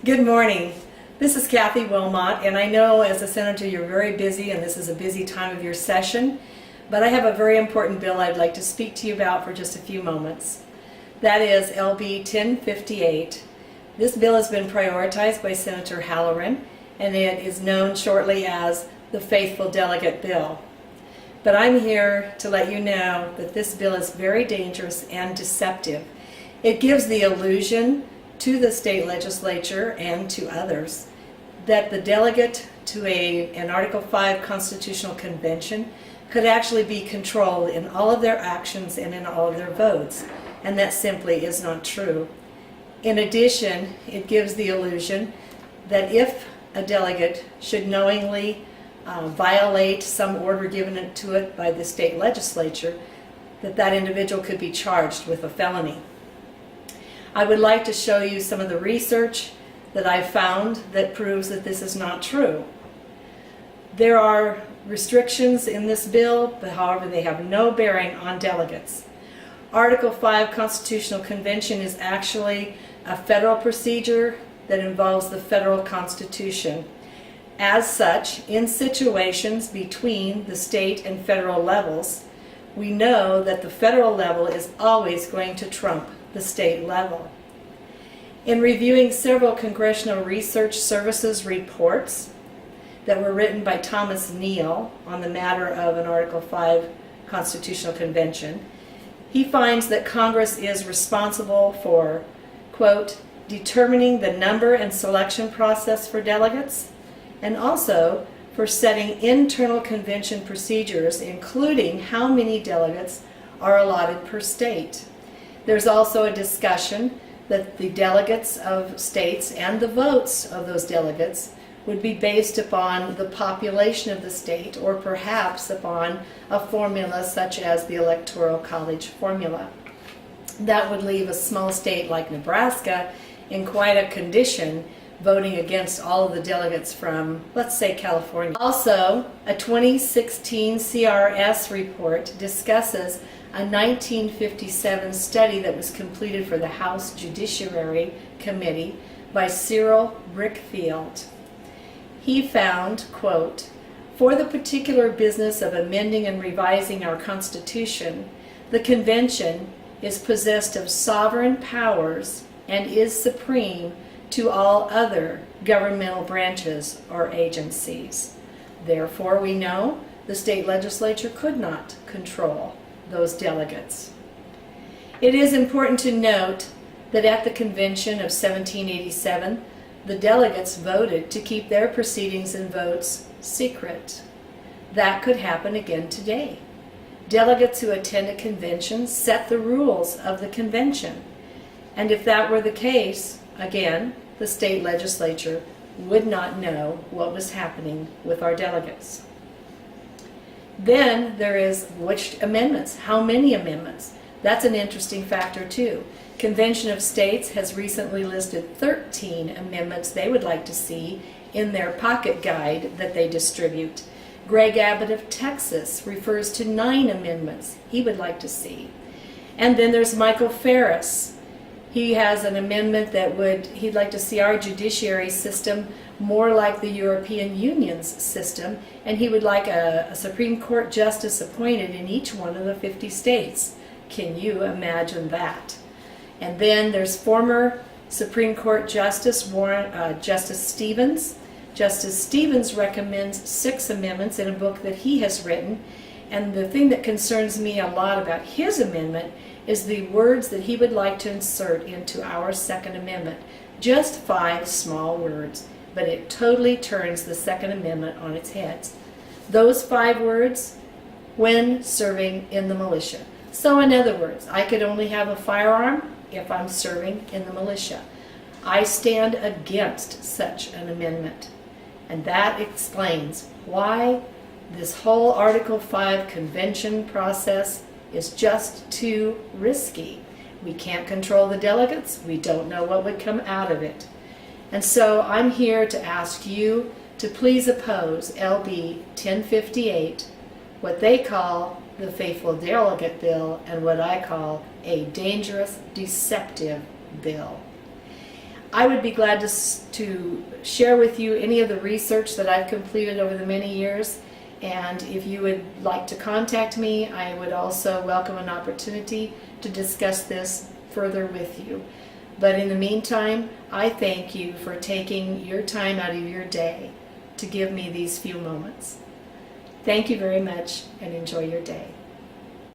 Good morning. This is Kathy Wilmot, and I know as a senator you're very busy and this is a busy time of your session, but I have a very important bill I'd like to speak to you about for just a few moments. That is LB 1058. This bill has been prioritized by Senator Halloran, and it is known shortly as the Faithful Delegate Bill. But I'm here to let you know that this bill is very dangerous and deceptive. It gives the illusion to the state legislature and to others that the delegate to an Article 5 constitutional convention could actually be controlled in all of their actions and in all of their votes, and that simply is not true. In addition, it gives the illusion that if a delegate should knowingly violate some order given to it by the state legislature, that individual could be charged with a felony. I would like to show you some of the research that I've found that proves that this is not true. There are restrictions in this bill, but however they have no bearing on delegates. Article 5 Constitutional Convention is actually a federal procedure that involves the federal Constitution. As such, in situations between the state and federal levels, we know that the federal level is always going to trump the state level. In reviewing several Congressional Research Services reports that were written by Thomas Neal on the matter of an Article 5 Constitutional Convention, he finds that Congress is responsible for, quote, determining the number and selection process for delegates, and also for setting internal convention procedures, including how many delegates are allotted per state. There's also a discussion that the delegates of states and the votes of those delegates would be based upon the population of the state, or perhaps upon a formula such as the Electoral College formula. That would leave a small state like Nebraska in quite a condition, voting against all of the delegates from, let's say, California. Also, a 2016 CRS report discusses a 1957 study that was completed for the House Judiciary Committee by Cyril Brickfield. He found, quote, for the particular business of amending and revising our Constitution, the Convention is possessed of sovereign powers and is supreme to all other governmental branches or agencies. Therefore, we know the state legislature could not control those delegates. It is important to note that at the convention of 1787, the delegates voted to keep their proceedings and votes secret. That could happen again today. Delegates who attend a convention set the rules of the convention, and if that were the case, again, the state legislature would not know what was happening with our delegates. Then there is which amendments, how many amendments? That's an interesting factor too. Convention of States has recently listed 13 amendments they would like to see in their pocket guide that they distribute. Greg Abbott of Texas refers to 9 amendments he would like to see. And then there's Michael Ferris. He has an amendment that he'd like to see our judiciary system more like the European Union's system, and he would like a Supreme Court justice appointed in each one of the 50 states. Can you imagine that? And then there's former Supreme Court Justice Justice Stevens. Justice Stevens recommends 6 amendments in a book that he has written, and the thing that concerns me a lot about his amendment is the words that he would like to insert into our Second Amendment. Just 5 small words, but it totally turns the Second Amendment on its head. Those 5 words, when serving in the militia. So in other words, I could only have a firearm if I'm serving in the militia. I stand against such an amendment. And that explains why this whole Article 5 convention process is just too risky. We can't control the delegates. We don't know what would come out of it. And so I'm here to ask you to please oppose LB 1058, what they call the Faithful Delegate Bill, and what I call a dangerous, deceptive bill. I would be glad to share with you any of the research that I've completed over the many years. And if you would like to contact me, I would also welcome an opportunity to discuss this further with you. But in the meantime, I thank you for taking your time out of your day to give me these few moments. Thank you very much and enjoy your day.